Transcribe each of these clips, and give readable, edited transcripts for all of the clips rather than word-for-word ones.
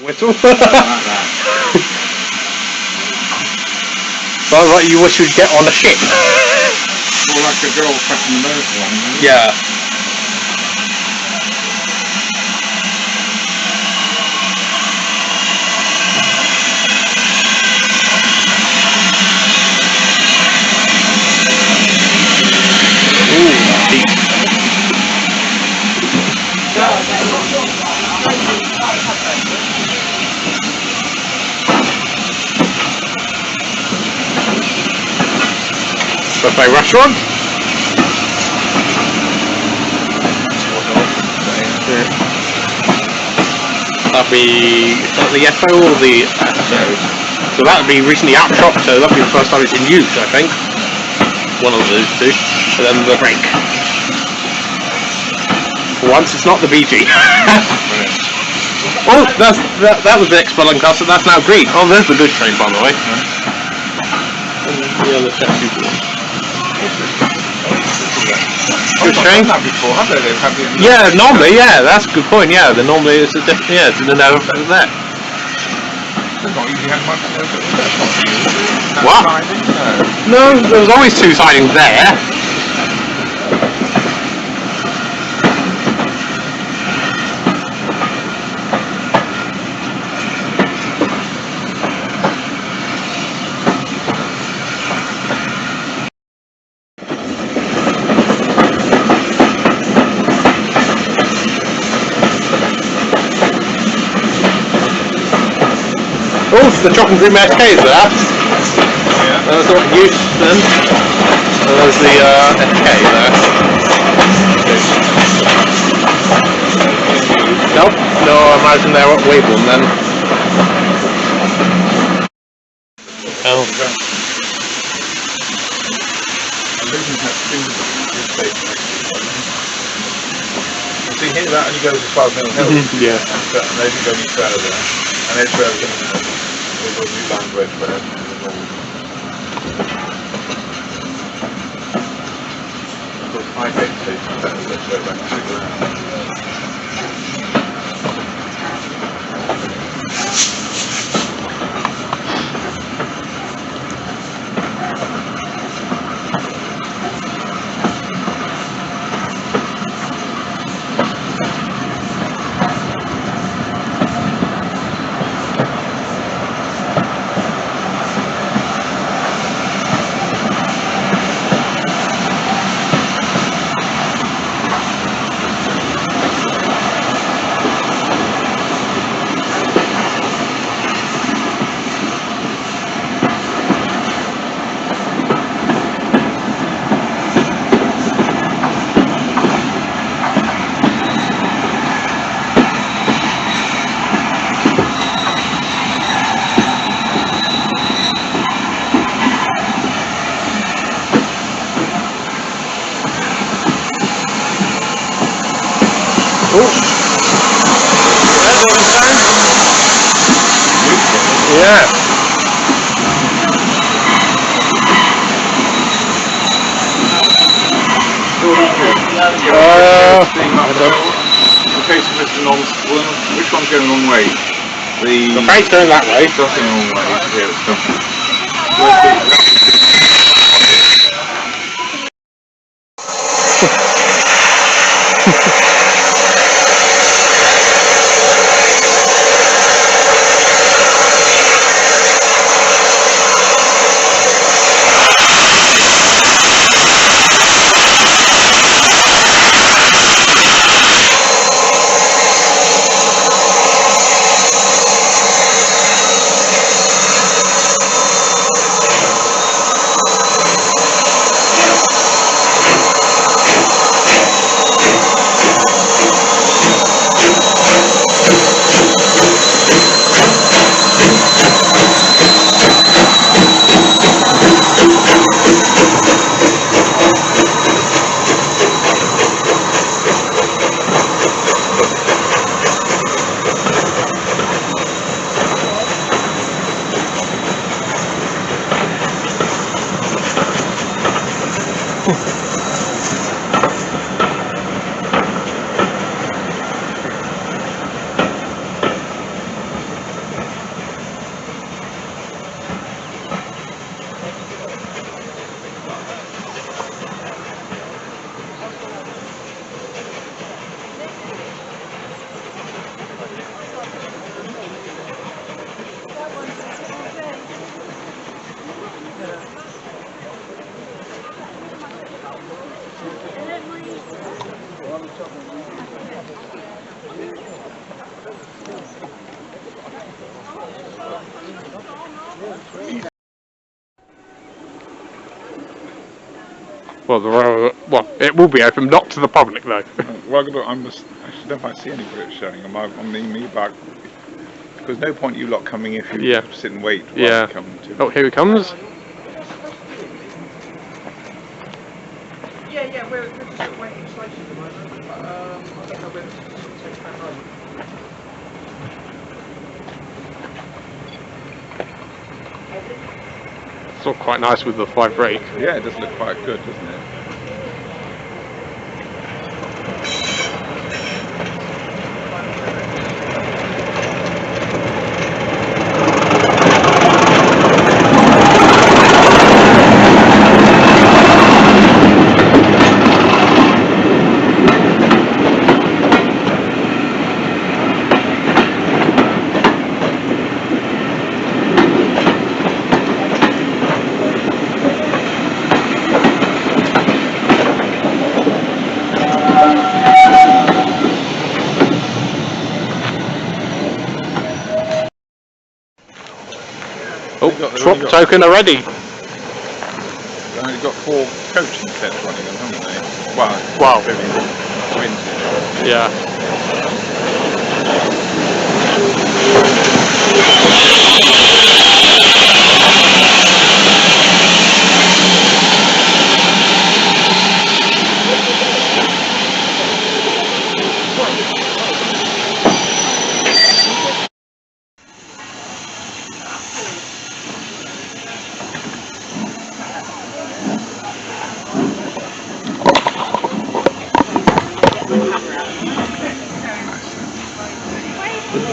Whistle. Like that. Sounds like you wish you'd get on a ship. More like a girl pressing the motor along, isn't it? Yeah. Ooh, deep. Buffet restaurant. Yeah. That'd be the FO or the so that'd be recently out shop, so that'd be the first time it's in use, I think. One of those two. And then the break. For once it's not the BG. Oh, that was the expelling class, so that's now green. Oh, there's the good train, by the way. And the other taxi one. Good train. Before, have they? They've had the Yeah, normally, yeah, that's a good point. Yeah, normally it's a different. Yeah, it's an error there. They've not usually had much over there. What? No, there was always two sidings there. Oh, the chocolate and cream SK is there. Yeah. That's not use then. And there's the SK there. Nope, no, I imagine they're at Waveland then. Oh. See here, that only goes as far as Mill Hill. Yeah. And they didn't go any further. And Edgware was a new line to Edgware. Of course, Highgate Station, that was Edgware back to the ground. Yeah. Okay, so Mr. Non's, which one's going the wrong way? The freight's going that way. It's going the wrong way. Yeah, it's stopping. Well, it will be open, not to the public though. Well, I must. I should know if I see any British showing them. On the me back. There's no point you lot coming if you sit and wait while you come to. Oh, here he comes. Yeah, we're just at waiting station at the moment. But, I don't know whether to take that home. It's all quite nice with the 5 brake. Yeah, it does look quite good, doesn't it? Swap token already. They've only got 4 coaching sets running them, haven't they? Wow. Vintage. Yeah.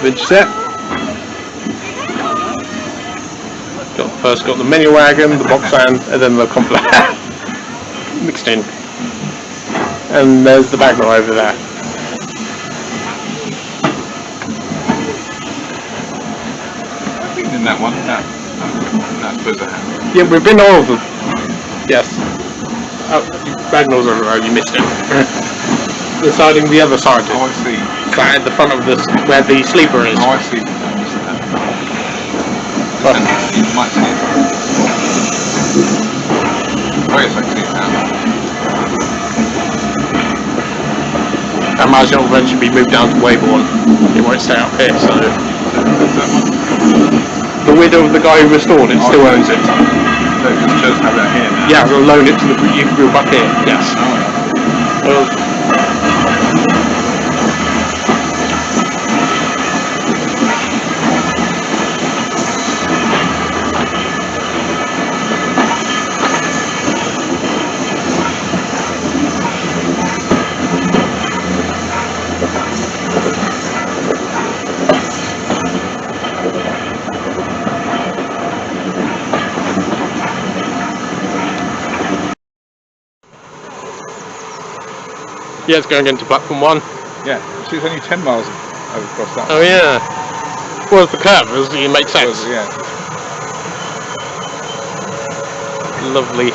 Vintage set. First got the mini wagon, the box van, and then the complex mixed in. And there's the Bagnall over there. I've been in that one. That's Buzzer. Yeah, we've been to all of them. Yes. Oh, Bagnall's over the road, you missed it. The siding the other side. Oh, I see. At the front of this, where the sleeper is. Oh, I see. You might see it. Oh, yes, I can see it now. I imagine it'll eventually be moved down to Weybourne. It won't stay up here, so. The widow of the guy who restored it still owns it. So it just have that here now? Yeah, we'll loan it to the youth group up here, yes. Well, yeah, it's going into platform 1. Yeah, see, it's only 10 miles across that. Oh yeah. Well, the curve, it makes sense. Yeah. Lovely.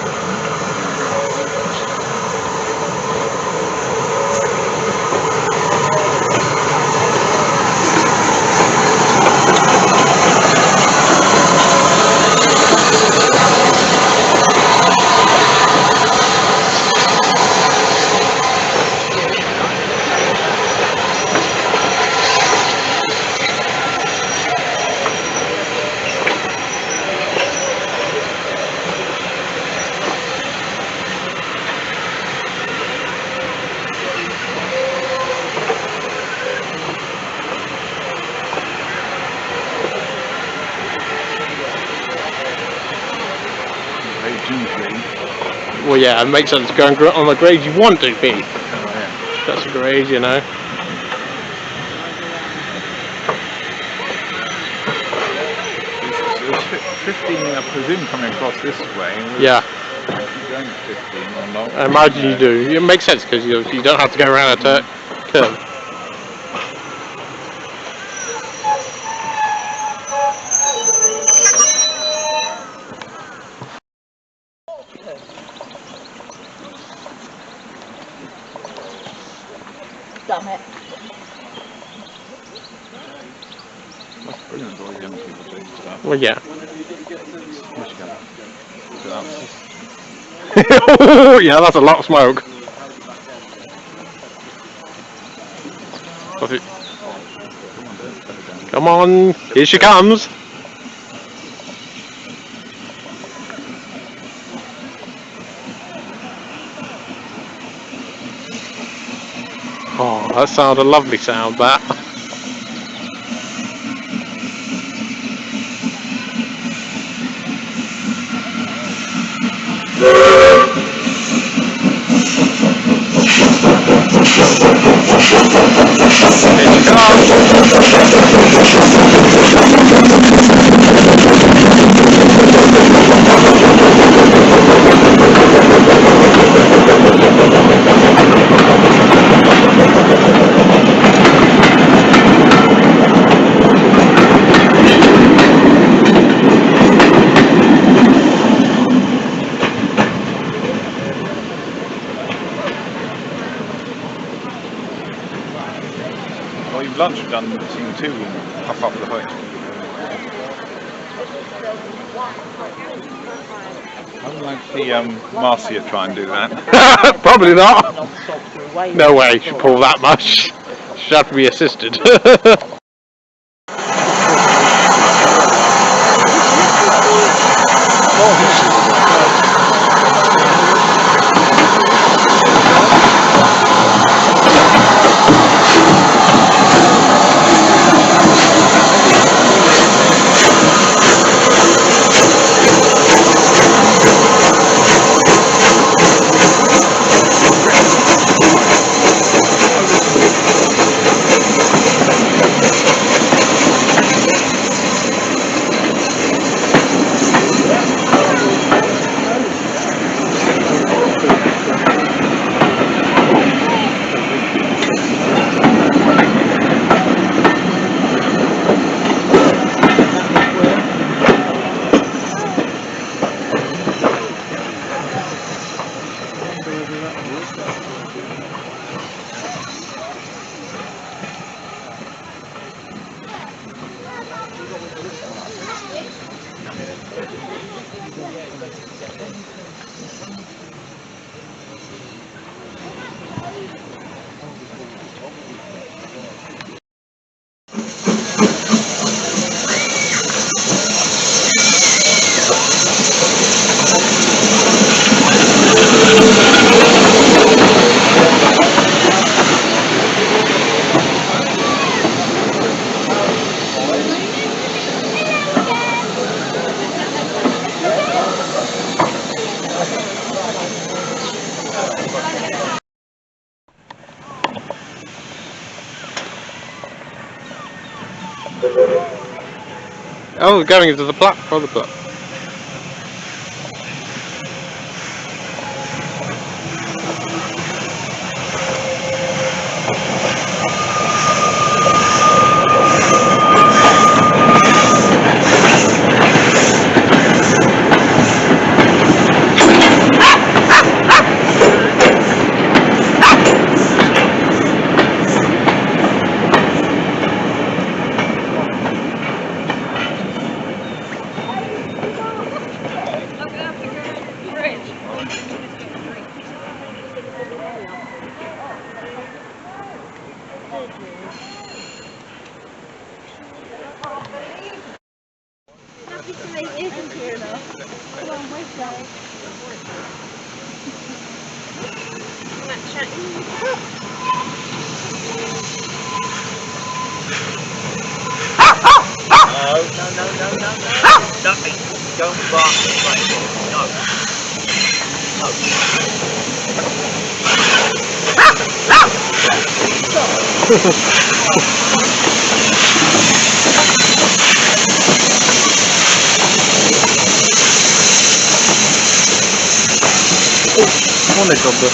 Well, yeah, it makes sense going on the grade you want to be. Oh, yeah. That's a grade, you know. So there's 15, I presume, coming across this way. Yeah. Going 15 or not? I imagine you do. It makes sense because you don't have to go around a curve. done it. That's brilliant, all the young people doing stuff. Well, yeah. Where's Gala? Yeah, that's a lot of smoke. What's it? Come on, here she comes. Oh, that sounded a lovely sound, that. Well, you've lunch done scene 2 and up the hook. I would like to see Marcia try and do that. Probably not. No way she'd pull that much. She'd have to be assisted. Oh, we're going into the platform. Nothing. Don't bark this way. No. Swanage on the...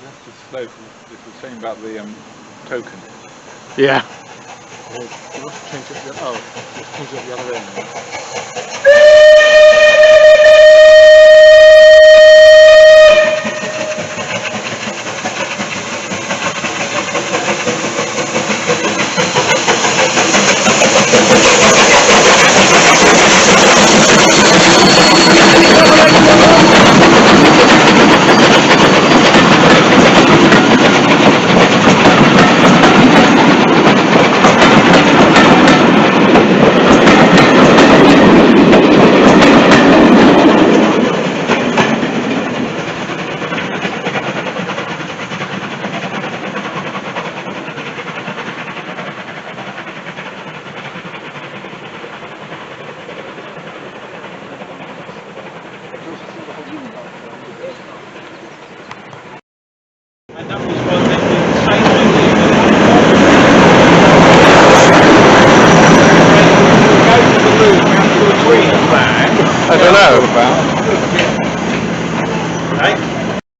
That's just slow. It's the same about the token. Yeah. You want to change it. Oh, just change it the other end.